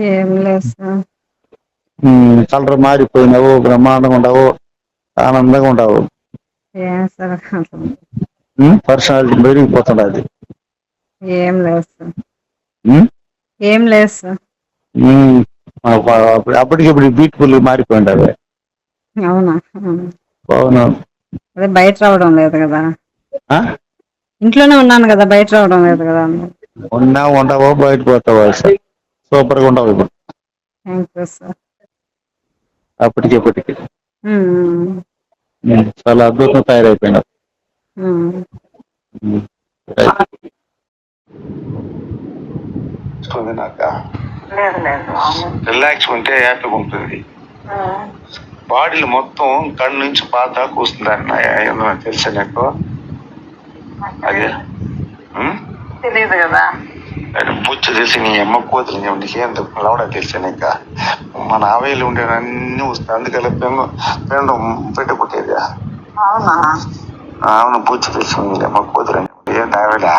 ఏం లేదు sir. Colour మారిపోయినావు, బ్రహ్మాండంగా ఉండవు, ఆనందంగా ఉండవు. ఏం సార్ పర్సనాలిటీ పెరిగిపోతున్నది. ఏం లేదు సార్. ఉమ్? ఏం లేదు సార్. అప్పటికిప్పుడు బ్యూటిఫుల్ మారిపోయింది. అవునా? అవును. అదే బయట రావడం లేదు కదా. ఇంట్లోనే ఉన్నాను కదా, బయట రావడం లేదు కదా. ఉన్నా ఉండవో బయటకు పోతావో సూపర్ గా ఉండవు ఇప్పుడు. Thank you sir. అప్పటికి ఉమ్. చాలా అద్భుతంగా తయారైపోయినావు. రిలాక్స్ ఉంటే హ్యాపీగా ఉంటుంది. బాడీలు మొత్తం కన్ను నుంచి పాత దాకా వస్తుంది. తెలుసా నీకు? అదే తెలియదు కదా. బుచ్చి తెలిసి నీ అమ్మ కూతురు నీకేం లవడా తెలిసా నీక? మన ఆవేలు ఉండే అన్ని వస్తాయి. అందుకని పెండు పెట్టకుట్టేది. అవునా? అవును, బుచ్చి తెలిసి అమ్మ కూతురు ఏం ఆవేలా